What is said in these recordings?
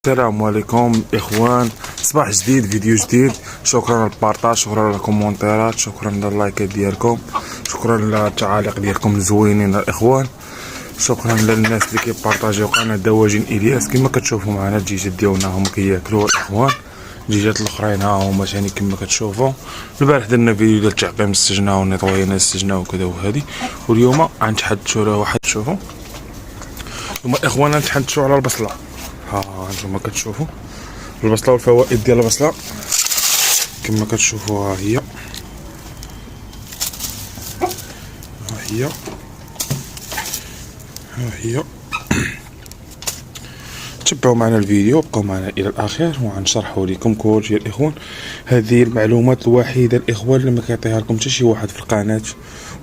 السلام عليكم اخوان، صباح جديد، فيديو جديد. شكرا على البارطاج، شكرا على الكومنتات، شكرا على اللايكات ديالكم، شكرا على التعاليق ديالكم الزوينين الاخوان، شكرا للناس اللي كيبارطاجيو قناه دواجن الياس. كما كتشوفوا معنا الدجاجات ديالنا هما كياكلوا الاخوان، الدجاجات الاخرين ها هما ثاني كما كتشوفوا. البارح درنا فيديو ديال تعقيم السجنه ونيطوينا السجنه وكذا وهادي، واليوم غنتحدثوا على واحد. شوفوا هما الاخوان غنتحدثوا على البصله. ها انتم كتشوفوا البصله والفوائد ديال البصله كما كتشوفوا. ها هي ها هي تبعوا معنا الفيديو، بقوا معنا الى الاخير وغنشرحوا لكم كلشي الاخوان. هذه المعلومات الوحيده الاخوان اللي ما كيعطيها لكم حتى شي واحد في القناه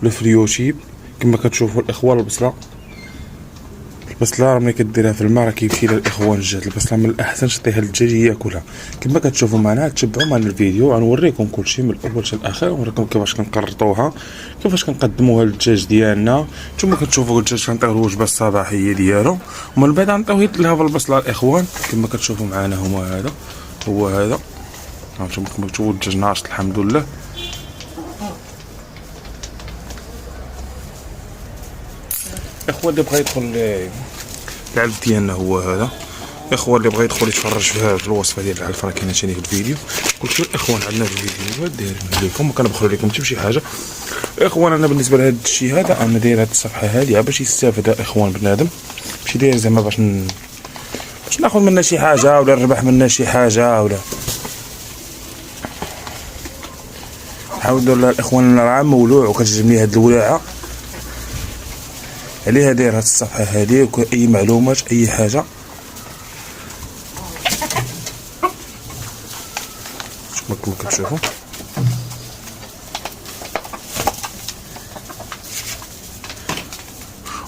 ولا في اليوتيوب. كما كتشوفوا الاخوان البصله راه ملي كديرها في الماء راه كيمشي لها الاخوان الجهد. البصله من الاحسن تعطيها للدجاج ياكلها. كما كتشوفوا معنا، تبعوا معنا الفيديو غنوريكم كلشي من الاول حتى الاخر، ونوريكم كيفاش كنقرطوها، كيفاش كنقدموها للدجاج ديالنا. نتوما كتشوفوا الدجاج كنعطيوه الوجبه الصباحيه ديالو، ومن بعد غنعطيوه يتلهى بالبصله الاخوان. كما كتشوفوا معنا هو هذا هانتوما كما كتشوفوا الدجاج ناشط الحمد لله. الاخوان اللي بغا يدخل العلف ديالنا هو هذا. الاخوان اللي بغا يدخل يتفرج في الوصفه ديال العلف راه كاينه ثاني في الفيديو. كلشي الاخوان عندنا في الفيديو دايرين لكم، ما كنبخلوا لكم حتى بشي حاجه. اخوان انا بالنسبه لهذا الشيء هذا انا داير هذه الصفحه هذه باش يستافد الاخوان بنادم، ماشي داير زعما باش ناخذ منها شي حاجه ولا نربح منها شي حاجه ولا نحاولوا. الاخوان راه مولوع وكتعجبني هذه الولاعه، عليها داير هاد الصفحه هذه. اي معلومات اي حاجه كما كتشوفوا.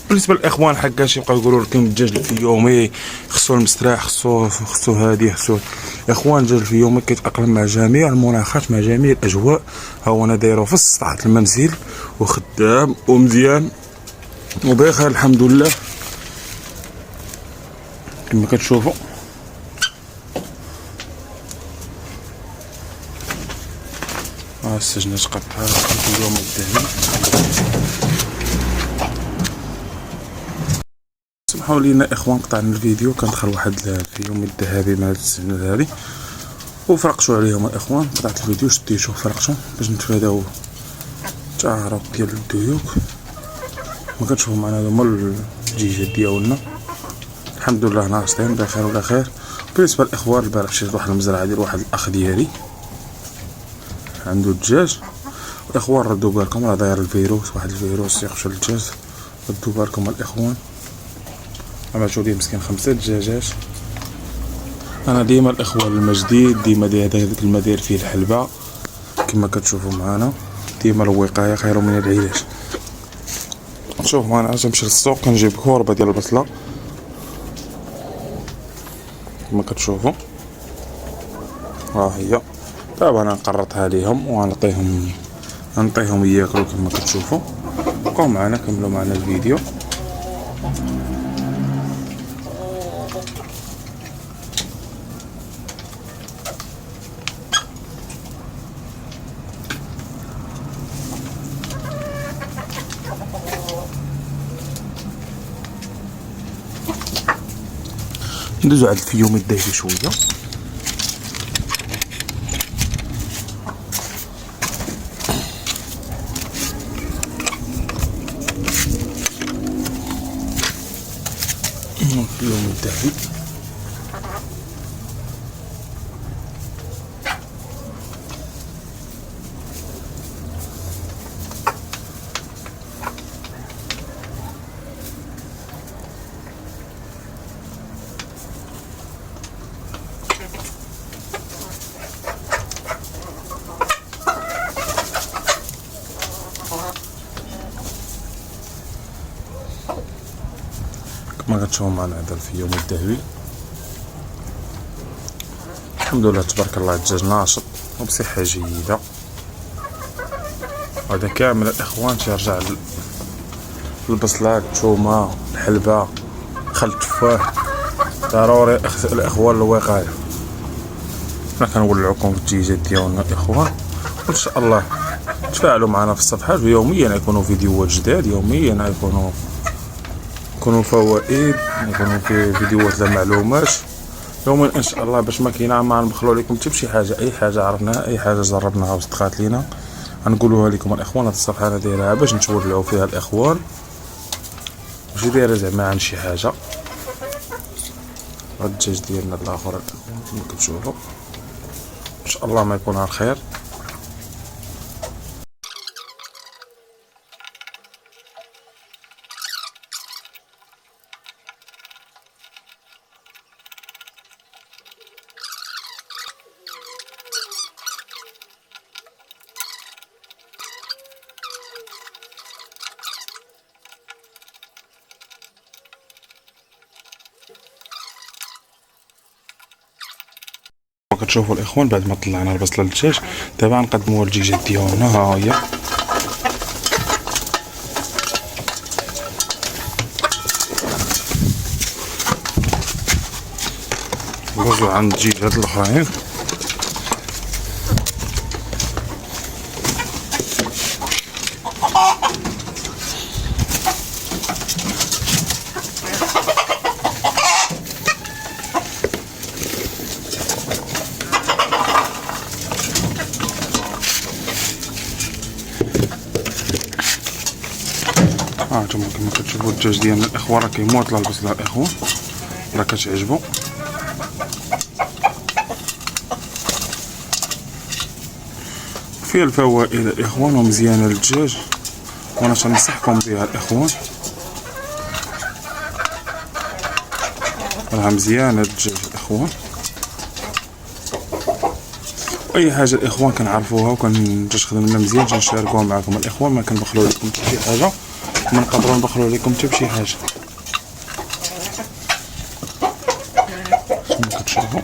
بالنسبه للاخوان حكاش يبقاو يقولوا لكم الدجاج في يومي خصو المستراح، خصو هادي خصو. اخوان الدجاج في يومي كيتاقلم مع جميع المناخات مع جميع الاجواء. ها هو انا دايره في سطح المنزل وخدام ومزيان وبخير الحمد لله كما كتشوفوا. السجنه تقطعها في اليوم الذهبي. سمحوا لينا اخوان قطعنا الفيديو، كندخل واحد في يوم الذهبي مع السجنه هذه وفرقشوا عليهم الاخوان. قطعت الفيديو شديتو وفرقشوا باش نتفاداو التعارض ديال الديوك. ما كتشوفوا معنا هما الدجاجات ديالنا الحمد لله ناقصين بخير ولا خير. بالنسبه للاخوان البارح شريت واحد المزرعه ديال واحد الاخ ديالي عنده الدجاج. الاخوان ردوا بالكم راه داير الفيروس، واحد الفيروس يخشى الدجاج. ردوا بالكم الاخوان، عملتو ليه مسكين 5 دجاجات. انا ديما الاخوان المجديد ديما داير الماء داير فيه الحلبه كما كتشوفوا معنا. ديما الوقايه خير من العلاج. شوف معنا انا نمشي للسوق كنجيب كوربه ديال البصله كما كتشوفوا. ها هي دابا انا نقرطها ليهم ونعطيهم ياكلوا كما كتشوفوا. بقاو معنا كملوا معنا الفيديو. ندوزو على الفيوم الذهبي شويه. الفيوم الذهبي كما كتشوفوا معنا هذا الفيوم الذهبي. الحمد لله تبارك الله الدجاج ناشط وبصحه جيده. هذا كامل الاخوان تيرجع البصلات، الثومه، الحلبه، خل التفاح، ضروري الاخوان الوقايه. حنا كنولعوكم في الديجات ديالنا الاخوان، وان شاء الله تفاعلوا معنا في الصفحات، يوميا يكونوا فيديوهات جداد، يوميا يكونوا فوائد، يكونوا في فيديوهات المعلومات يوميا ان شاء الله، باش ما نبخلوا لكم حتى بشي حاجه. اي حاجه عرفناها، اي حاجه جربناها وصدقات لينا غنقولوها لكم الاخوان. هاد الصفحه انا دايرها باش نتولعوا فيها الاخوان، ماشي دايره زعما عن شي حاجه. هاد الدجاج ديالنا الاخر الاخوان كما كتشوفوا ان شاء الله ما يكون على الخير. كتشوفوا الاخوان بعد ما طلعنا البصله للدجاج، دابا غنقدموا الدجاجات ديالنا. ها هي ندوزو عند الدجاجات الاخرين. هانتوما كما كتشوفوا الدجاج ديالنا الاخوان راه كيموت لا البصله الاخوان، راه كتعجبو. فيها الفوائد الاخوان ومزيانه للدجاج، وانا تنصحكم بها الاخوان، راه مزيانه للدجاج الاخوان. اي حاجه الاخوان كنعرفوها وكنخدمنا مزيان تنشاركوها معكم الاخوان، ما كنبخلوا لكم حتى شي حاجه، ما نقدروا نبخلوا لكم حتى بشي حاجه. كما كتشوفوا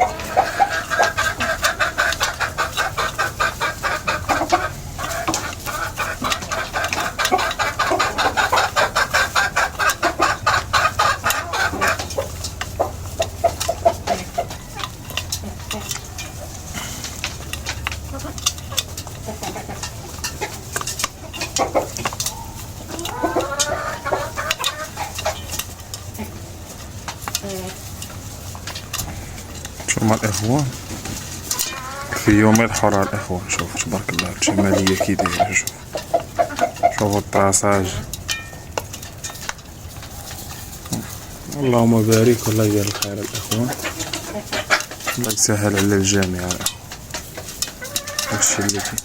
شوفوا الاخوان في يوم الحرة الاخوان. شوفوا تبارك الله الجماليه كي دايره. شوفوا الطاساج، اللهم بارك والله يجعل الخير الاخوان، الله يسهل على الجميع الاخوان. هادشي اللي كاين.